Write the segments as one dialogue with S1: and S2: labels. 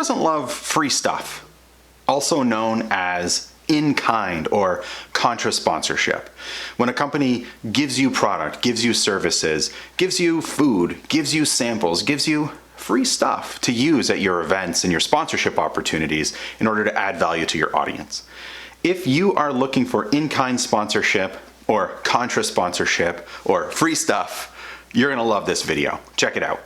S1: doesn't love free stuff? Also known as in-kind or Contra sponsorship. When a company gives you product, gives you services, gives you food, gives you samples, gives you free stuff to use at your events and your sponsorship opportunities in order to add value to your audience. If you are looking for in-kind sponsorship or Contra sponsorship or free stuff, you're gonna love this video. Check it out.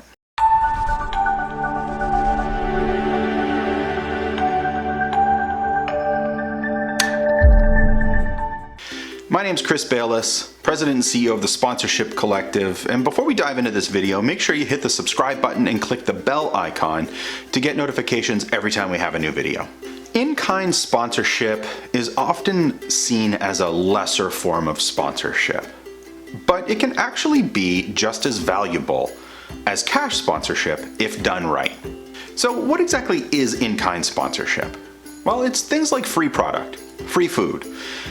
S1: My name's Chris Bayless, President and CEO of the Sponsorship Collective, and before we dive into this video, make sure you hit the subscribe button and click the bell icon to get notifications every time we have a new video. In-kind sponsorship is often seen as a lesser form of sponsorship, but it can actually be just as valuable as cash sponsorship if done right. So what exactly is in-kind sponsorship? Well, it's things like free product, free food,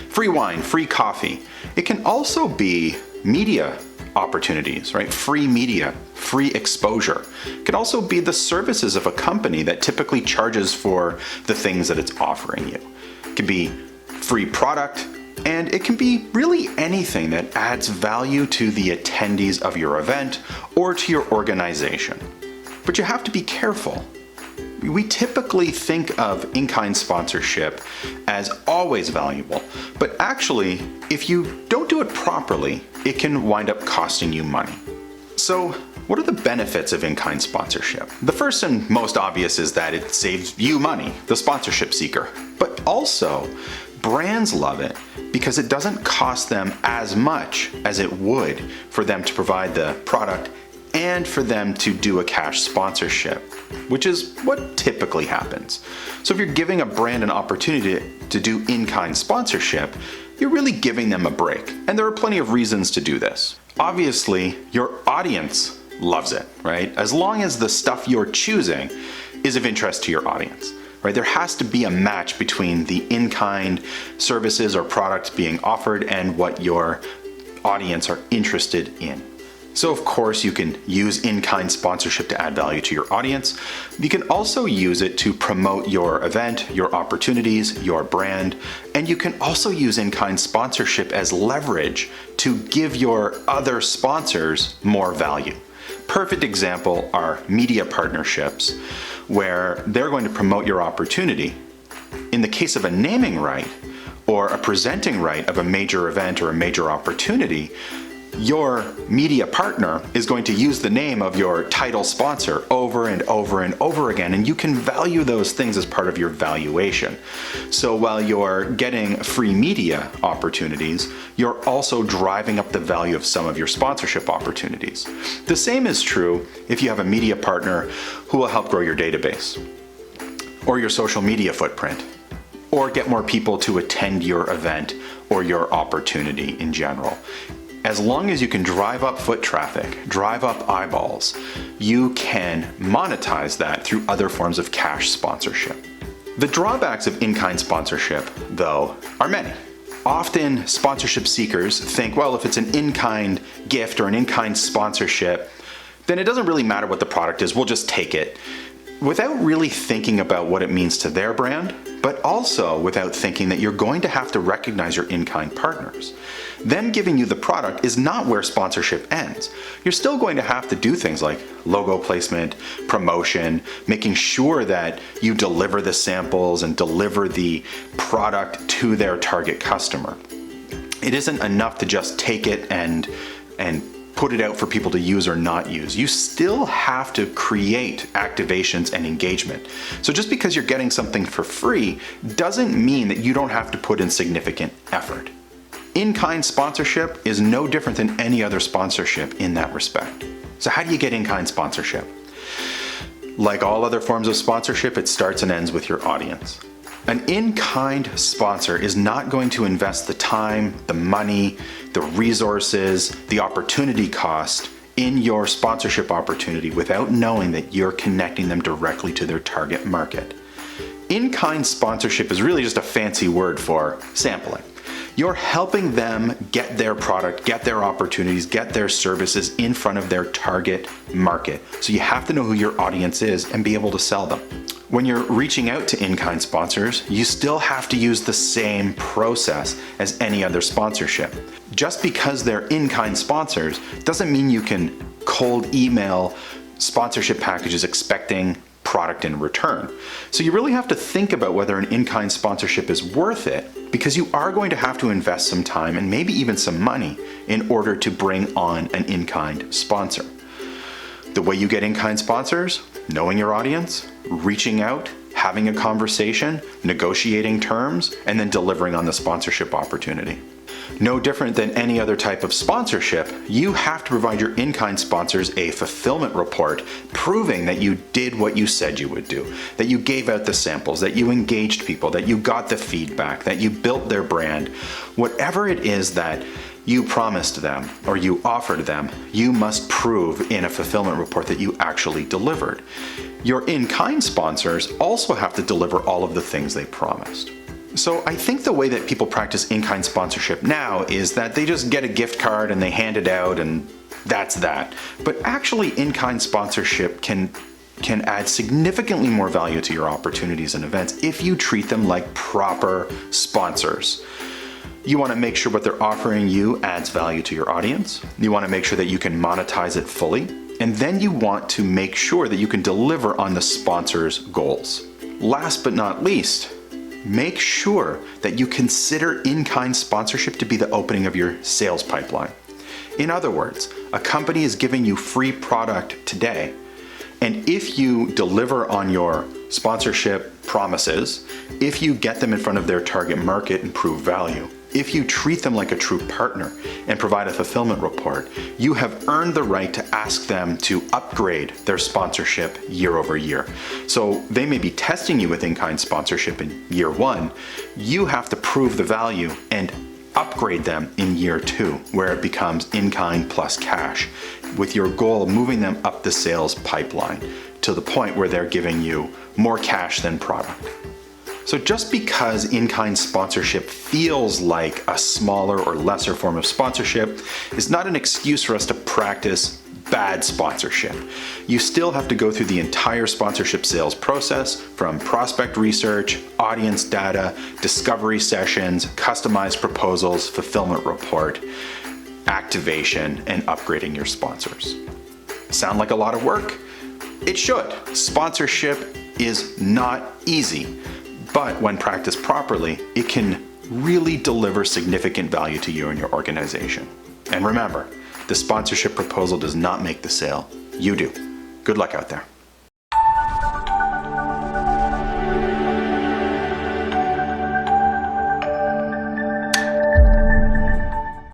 S1: free wine, free coffee. It can also be media opportunities, right? Free media, free exposure. It can also be the services of a company that typically charges for the things that it's offering you. It can be free product, and it can be really anything that adds value to the attendees of your event or to your organization. But you have to be careful. We typically think of in-kind sponsorship as always valuable, but actually, if you don't do it properly, it can wind up costing you money. So, what are the benefits of in-kind sponsorship? The first and most obvious is that it saves you money, the sponsorship seeker. But also, brands love it because it doesn't cost them as much as it would for them to provide the product and for them to do a cash sponsorship, which is what typically happens. So if you're giving a brand an opportunity to do in-kind sponsorship, you're really giving them a break. And there are plenty of reasons to do this. Obviously, your audience loves it, right? As long as the stuff you're choosing is of interest to your audience, right? There has to be a match between the in-kind services or products being offered and what your audience are interested in. So of course you can use in-kind sponsorship to add value to your audience. You can also use it to promote your event, your opportunities, your brand, and you can also use in-kind sponsorship as leverage to give your other sponsors more value. Perfect example are media partnerships where they're going to promote your opportunity. In the case of a naming right or a presenting right of a major event or a major opportunity, your media partner is going to use the name of your title sponsor over and over and over again, and you can value those things as part of your valuation. So while you're getting free media opportunities, you're also driving up the value of some of your sponsorship opportunities. The same is true if you have a media partner who will help grow your database or your social media footprint, or get more people to attend your event or your opportunity in general. As long as you can drive up foot traffic, drive up eyeballs, you can monetize that through other forms of cash sponsorship. The drawbacks of in-kind sponsorship, though, are many. Often sponsorship seekers think, well, if it's an in-kind gift or an in-kind sponsorship, then it doesn't really matter what the product is, we'll just take it, without really thinking about what it means to their brand, but also without thinking that you're going to have to recognize your in-kind partners. Them giving you the product is not where sponsorship ends. You're still going to have to do things like logo placement, promotion, making sure that you deliver the samples and deliver the product to their target customer. It isn't enough to just take it and put it out for people to use or not use. You still have to create activations and engagement. So just because you're getting something for free doesn't mean that you don't have to put in significant effort. In-kind sponsorship is no different than any other sponsorship in that respect. So how do you get in-kind sponsorship? Like all other forms of sponsorship, it starts and ends with your audience. An in-kind sponsor is not going to invest the time, the money, the resources, the opportunity cost in your sponsorship opportunity without knowing that you're connecting them directly to their target market. In-kind sponsorship is really just a fancy word for sampling. You're helping them get their product, get their opportunities, get their services in front of their target market. So you have to know who your audience is and be able to sell them. When you're reaching out to in-kind sponsors, you still have to use the same process as any other sponsorship. Just because they're in-kind sponsors doesn't mean you can cold email sponsorship packages expecting product in return. So you really have to think about whether an in-kind sponsorship is worth it, because you are going to have to invest some time and maybe even some money in order to bring on an in-kind sponsor. The way you get in-kind sponsors: knowing your audience, reaching out, having a conversation, negotiating terms, and then delivering on the sponsorship opportunity. No different than any other type of sponsorship, you have to provide your in-kind sponsors a fulfillment report proving that you did what you said you would do, that you gave out the samples, that you engaged people, that you got the feedback, that you built their brand. Whatever it is that you promised them or you offered them, you must prove in a fulfillment report that you actually delivered. Your in-kind sponsors also have to deliver all of the things they promised. So I think the way that people practice in-kind sponsorship now is that they just get a gift card and they hand it out and that's that. But actually, in-kind sponsorship can add significantly more value to your opportunities and events if you treat them like proper sponsors. You want to make sure what they're offering you adds value to your audience. You want to make sure that you can monetize it fully. And then you want to make sure that you can deliver on the sponsor's goals. Last but not least, make sure that you consider in-kind sponsorship to be the opening of your sales pipeline. In other words, a company is giving you free product today, and if you deliver on your sponsorship promises, if you get them in front of their target market and prove value, if you treat them like a true partner and provide a fulfillment report, you have earned the right to ask them to upgrade their sponsorship year over year. So they may be testing you with in-kind sponsorship in year one. You have to prove the value and upgrade them in year two, where it becomes in-kind plus cash, with your goal of moving them up the sales pipeline to the point where they're giving you more cash than product. So just because in-kind sponsorship feels like a smaller or lesser form of sponsorship is not an excuse for us to practice bad sponsorship. You still have to go through the entire sponsorship sales process, from prospect research, audience data, discovery sessions, customized proposals, fulfillment report, activation, and upgrading your sponsors. Sound like a lot of work? It should. Sponsorship is not easy. But when practiced properly, it can really deliver significant value to you and your organization. And remember, the sponsorship proposal does not make the sale. You do. Good luck out there.